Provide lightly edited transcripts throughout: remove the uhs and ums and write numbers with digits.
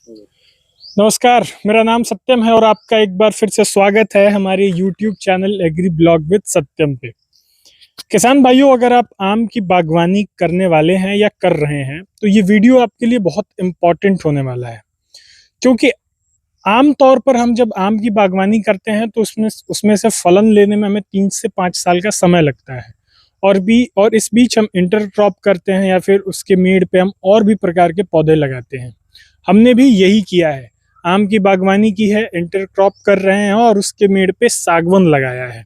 नमस्कार, मेरा नाम सत्यम है और आपका एक बार फिर से स्वागत है हमारे YouTube channel agri blog with Satyam पे। किसान भाइयों, अगर आप आम की बागवानी करने वाले हैं या कर रहे हैं, तो ये वीडियो आपके लिए बहुत इम्पोर्टेंट होने वाला है। क्योंकि आम तौर पर हम जब आम की बागवानी करते हैं तो उसमें उसमें से फलन लेने में हमें 3 से 5 साल का समय लगता है। और इस बीच हम इंटरक्रॉप करते हैं या फिर उसके मेड़ पे हम और भी प्रकार के पौधे लगाते हैं। हमने भी यही किया है, आम की बागवानी की है, इंटरक्रॉप कर रहे हैं और उसके मेड़ पे सागवन लगाया है।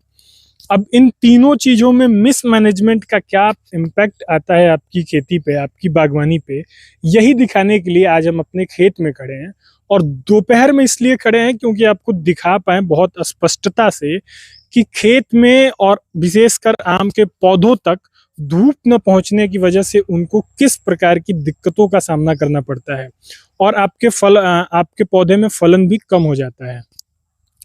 अब इन तीनों चीजों में मिसमैनेजमेंट का क्या इम्पैक्ट आता है आपकी खेती पे, आपकी बागवानी पे, यही दिखाने के लिए आज हम अपने खेत में खड़े हैं। और दोपहर में इसलिए खड़े हैं क्योंकि आपको दिखा पाए बहुत स्पष्टता से कि खेत में और विशेषकर आम के पौधों तक धूप न पहुंचने की वजह से उनको किस प्रकार की दिक्कतों का सामना करना पड़ता है और आपके पौधे में फलन भी कम हो जाता है।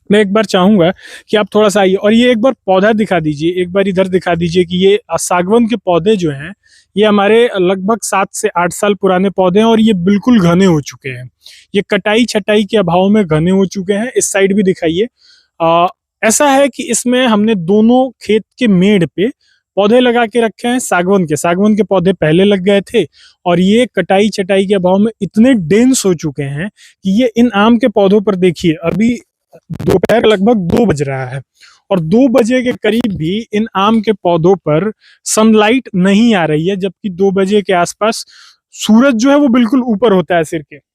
मैं एक बार चाहूंगा कि आप थोड़ा सा आइए और ये एक बार पौधा दिखा दीजिए, एक बार इधर दिखा दीजिए कि ये सागवन के पौधे जो हैं, ये हमारे लगभग 7 से 8 साल पुराने पौधे हैं और ये बिल्कुल घने हो चुके हैं। ये कटाई छटाई के अभाव में घने हो चुके हैं। इस साइड भी दिखाइए। ऐसा है कि इसमें हमने दोनों खेत के मेड़ पे पौधे लगा के रखे हैं सागवन के पौधे पहले लग गए थे और ये कटाई छटाई के अभाव में इतने डेंस हो चुके हैं कि ये इन आम के पौधों पर देखिए, अभी दोपहर लगभग 2 बज रहा है और 2 बजे के करीब भी इन आम के पौधों पर सनलाइट नहीं आ रही है, जबकि 2 बजे के आसपास सूरज जो है वो बिल्कुल ऊपर होता है सिर के।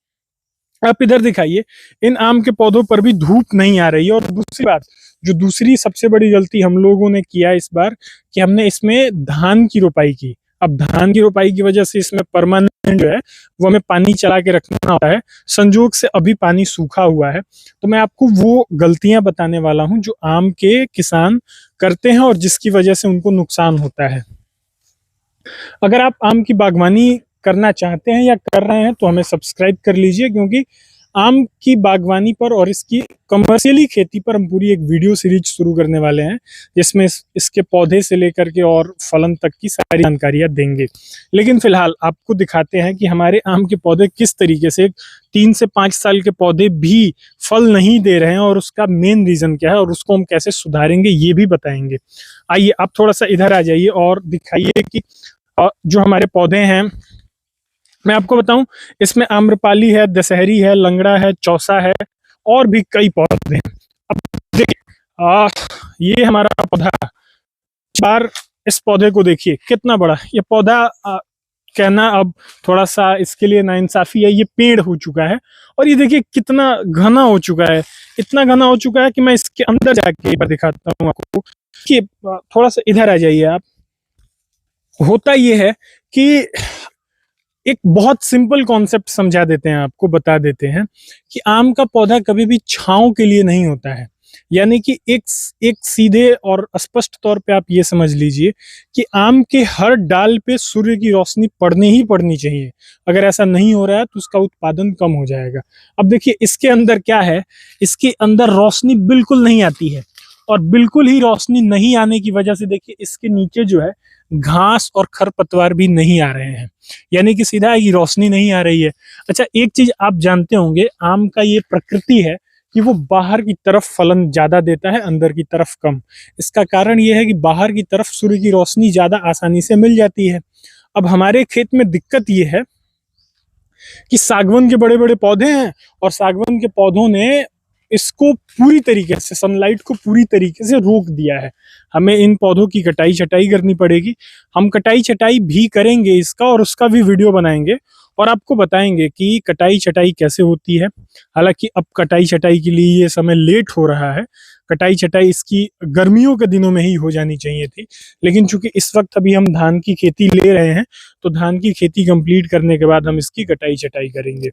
आप इधर दिखाइए, इन आम के पौधों पर भी धूप नहीं आ रही है। और दूसरी बात, जो दूसरी सबसे बड़ी गलती हम लोगों ने किया इस बार, कि हमने इसमें धान की रोपाई की। अब धान की रोपाई की वजह से इसमें परमानेंट जो है वो हमें पानी चला के रखना होता है। संजोग से अभी पानी सूखा हुआ है, तो मैं आपको वो गलतियां बताने वाला हूं जो आम के किसान करते हैं और जिसकी वजह से उनको नुकसान होता है। अगर आप आम की बागवानी करना चाहते हैं या कर रहे हैं तो हमें सब्सक्राइब कर लीजिए, क्योंकि आम की बागवानी पर और इसकी कमर्शियली खेती पर हम पूरी एक वीडियो सीरीज शुरू करने वाले हैं, जिसमें इसके पौधे से लेकर के और फलन तक की सारी जानकारियां देंगे। लेकिन फिलहाल आपको दिखाते हैं कि हमारे आम के पौधे किस तरीके से 3 से 5 साल के पौधे भी फल नहीं दे रहे हैं और उसका मेन रीजन क्या है और उसको हम कैसे सुधारेंगे ये भी बताएंगे। आइए आप थोड़ा सा इधर आ जाइए और दिखाइए कि जो हमारे पौधे हैं, मैं आपको बताऊं, इसमें आम्रपाली है, दशहरी है, लंगड़ा है, चौसा है और भी कई पौधे हैं। अब देखिए, ये हमारा पौधा, बार इस पौधे को देखिए कितना बड़ा ये पौधा। कहना अब थोड़ा सा इसके लिए नाइंसाफी है, ये पेड़ हो चुका है और ये देखिए कितना घना हो चुका है। इतना घना हो चुका है कि मैं इसके अंदर जाके एक बार दिखाता हूँ आपको कि थोड़ा सा इधर आ जाइए आप। होता ये है कि एक बहुत सिंपल कॉन्सेप्ट समझा देते हैं, आपको बता देते हैं कि आम का पौधा कभी भी छांव के लिए नहीं होता है। यानी कि एक सीधे और स्पष्ट तौर पे आप ये समझ लीजिए कि आम के हर डाल पे सूर्य की रोशनी पड़नी ही पड़नी चाहिए। अगर ऐसा नहीं हो रहा है तो उसका उत्पादन कम हो जाएगा। अब देखिए इसके अंदर क्या है, इसके अंदर रोशनी बिल्कुल नहीं आती है और बिल्कुल ही रोशनी नहीं आने की वजह से देखिए इसके नीचे जो है घास और खरपतवार भी नहीं आ रहे हैं, यानी कि सीधा ही रोशनी नहीं आ रही है। अच्छा, एक चीज आप जानते होंगे, आम का ये प्रकृति है कि वो बाहर की तरफ फलन ज्यादा देता है, अंदर की तरफ कम। इसका कारण ये है कि बाहर की तरफ सूर्य की रोशनी ज्यादा आसानी से मिल जाती है। अब हमारे खेत में दिक्कत ये है कि सागवन के बड़े बड़े पौधे हैं और सागवन के पौधों ने इसको पूरी तरीके से, सनलाइट को पूरी तरीके से रोक दिया है। हमें इन पौधों की कटाई छटाई करनी पड़ेगी। हम कटाई छटाई भी करेंगे इसका और उसका भी वीडियो बनाएंगे और आपको बताएंगे कि कटाई छटाई कैसे होती है। हालांकि अब कटाई छटाई के लिए ये समय लेट हो रहा है। कटाई छटाई इसकी गर्मियों के दिनों में ही हो जानी चाहिए थी, लेकिन चूंकि इस वक्त अभी हम धान की खेती ले रहे हैं तो धान की खेती कंप्लीट करने के बाद हम इसकी कटाई छटाई करेंगे।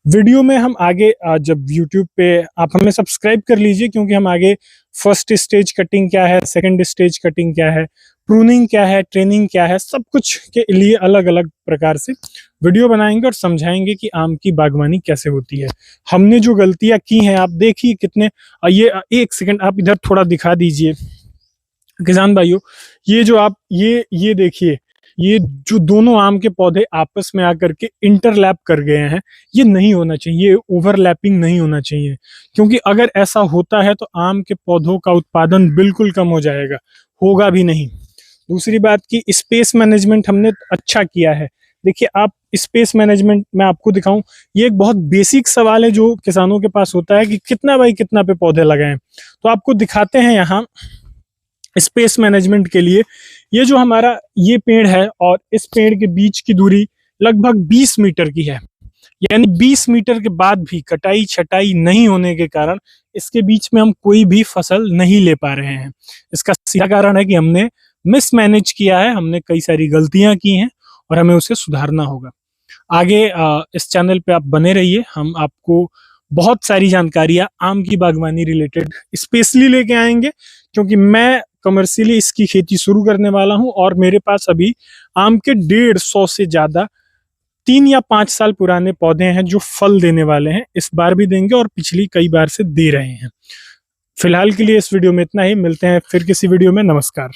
वीडियो में हम आगे जब YouTube पे आप हमें सब्सक्राइब कर लीजिए, क्योंकि हम आगे फर्स्ट स्टेज कटिंग क्या है, सेकंड स्टेज कटिंग क्या है, प्रूनिंग क्या है, ट्रेनिंग क्या है, सब कुछ के लिए अलग अलग प्रकार से वीडियो बनाएंगे और समझाएंगे कि आम की बागवानी कैसे होती है। हमने जो गलतियां की हैं आप देखिए कितने, ये एक सेकंड आप इधर थोड़ा दिखा दीजिए किसान भाइयों। ये जो आप ये देखिए, ये जो दोनों आम के पौधे आपस में आकर के इंटरलैप कर गए हैं, ये नहीं होना चाहिए, ओवरलैपिंग नहीं होना चाहिए, क्योंकि अगर ऐसा होता है तो आम के पौधों का उत्पादन बिल्कुल कम हो जाएगा, होगा भी नहीं। दूसरी बात की स्पेस मैनेजमेंट हमने अच्छा किया है। देखिए आप स्पेस मैनेजमेंट मैं आपको दिखाऊं, ये एक बहुत बेसिक सवाल है जो किसानों के पास होता है कि कितना बाई कितना पे पौधे लगाएं। तो आपको दिखाते हैं यहाँ स्पेस मैनेजमेंट के लिए। ये जो हमारा ये पेड़ है और इस पेड़ के बीच की दूरी लगभग 20 मीटर की है, यानी 20 मीटर के बाद भी कटाई छटाई नहीं होने के कारण इसके बीच में हम कोई भी फसल नहीं ले पा रहे हैं। इसका सीधा कारण है कि हमने मिसमैनेज किया है, हमने कई सारी गलतियां की हैं और हमें उसे सुधारना होगा। आगे इस चैनल पे आप बने रहिए, हम आपको बहुत सारी जानकारियां आम की बागवानी रिलेटेड स्पेशली लेके आएंगे, क्योंकि मैं कमर्शियली इसकी खेती शुरू करने वाला हूं और मेरे पास अभी आम के 150 से ज्यादा 3 या 5 साल पुराने पौधे हैं जो फल देने वाले हैं, इस बार भी देंगे और पिछली कई बार से दे रहे हैं। फिलहाल के लिए इस वीडियो में इतना ही, मिलते हैं फिर किसी वीडियो में। नमस्कार।